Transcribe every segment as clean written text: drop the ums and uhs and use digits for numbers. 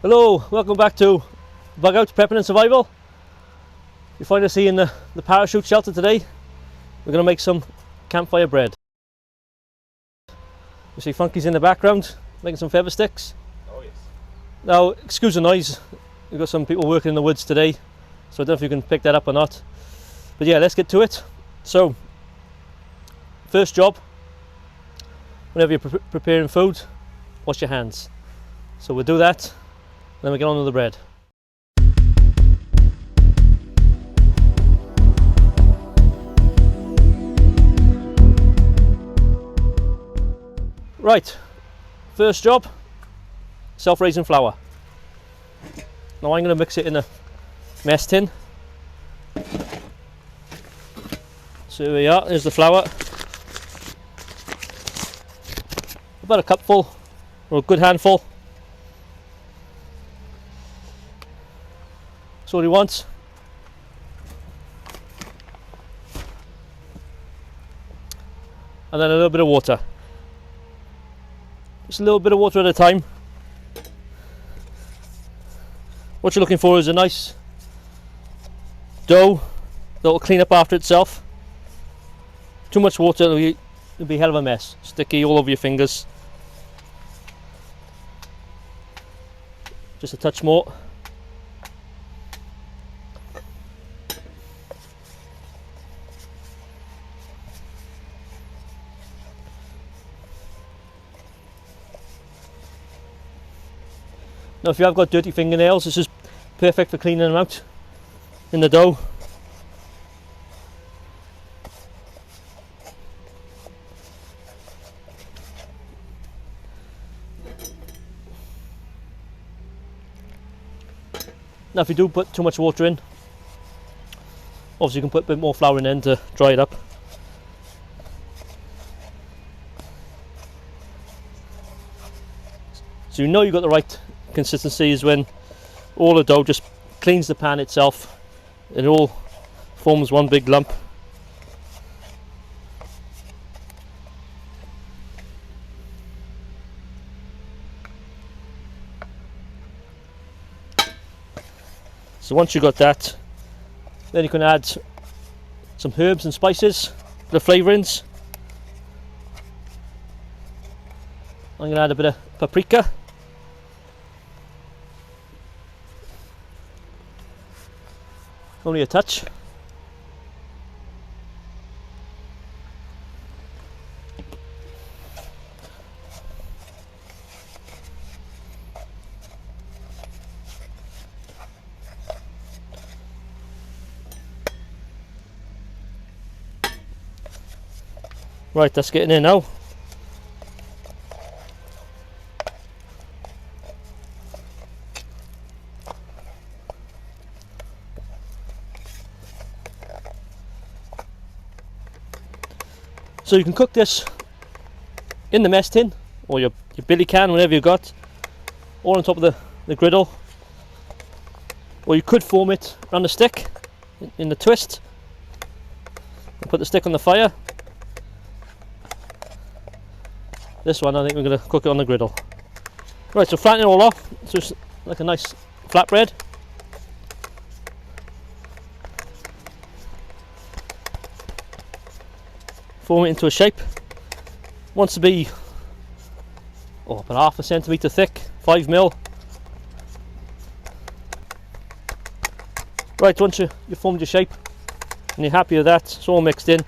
Hello, welcome back to Bug Out Prepping and Survival. You find us here in the parachute shelter today. We're going to make some campfire bread. You see Funky's in the background making some feather sticks. Oh yes. Now, excuse the noise, we've got some people working in the woods today, so I don't know if you can pick that up or not. But yeah, let's get to it. So, first job, whenever you're preparing food, wash your hands. So we'll do that. Then we get on with the bread. Right, first job, self-raising flour. Now I'm going to mix it in a mess tin. So here we are, there's the flour. About a cupful, or a good handful. That's all he wants. And then a little bit of water. Just a little bit of water at a time. What you're looking for is a nice dough that will clean up after itself. Too much water, it'll be a hell of a mess. Sticky all over your fingers. Just a touch more. Now if you have got dirty fingernails, this is perfect for cleaning them out in the dough. Now if you do put too much water in, obviously you can put a bit more flour in then to dry it up. So you know you've got the right consistency is when all the dough just cleans the pan itself. It all forms one big lump. So once you got that, then you can add some herbs and spices for the flavourings. I'm going to add a bit of paprika. Only a touch. Right, that's getting in now. So you can cook this in the mess tin or your billy can, whatever you got, or on top of the griddle, or you could form it around the stick in the twist and put the stick on the fire. This one I think we're going to cook it on the griddle. Right, so flatten it all off, so it's like a nice flatbread. Form it into a shape. Wants to be about half a centimetre thick, 5mm. Right, once you formed your shape and you're happy with that, it's all mixed in.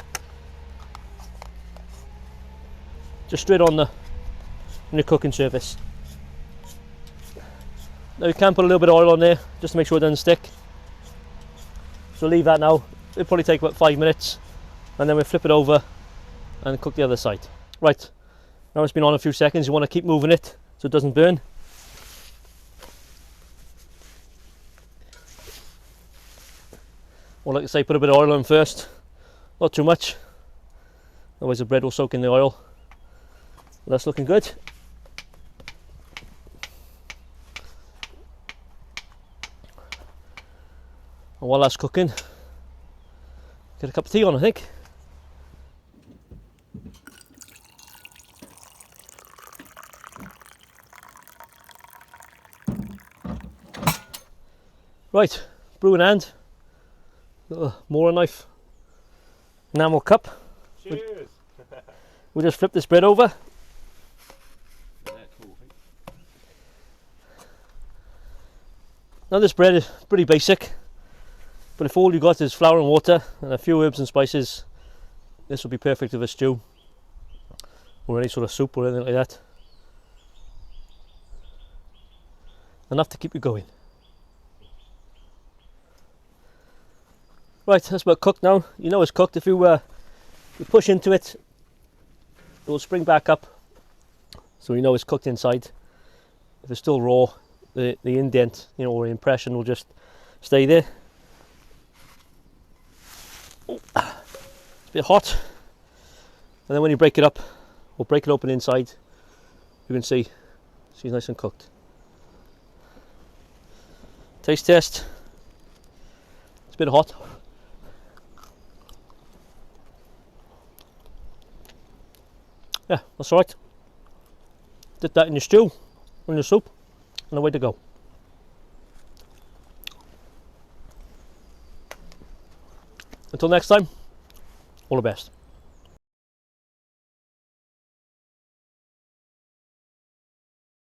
Just straight on your cooking surface. Now you can put a little bit of oil on there just to make sure it doesn't stick. So leave that now. It'll probably take about 5 minutes, and then we'll flip it over and cook the other side. Right, now it's been on a few seconds, you want to keep moving it so it doesn't burn. Or like I say, put a bit of oil on first, not too much, otherwise the bread will soak in the oil. Well, that's looking good. And while that's cooking, get a cup of tea on, I think. Right, brew in hand, little Mora knife, enamel cup. Cheers! We'll just flip this bread over. Now this bread is pretty basic, but if all you got is flour and water and a few herbs and spices, this will be perfect with a stew or any sort of soup or anything like that. Enough to keep you going. Right, that's about cooked now. You know it's cooked. If you push into it, it will spring back up, so you know it's cooked inside. If it's still raw, the indent, you know, or impression will just stay there. Oh, it's a bit hot, and then when you break it up, or break it open inside, you can see it's nice and cooked. Taste test. It's a bit hot. Yeah, that's alright. Dip that in your stew, in your soup, and away to go. Until next time, all the best.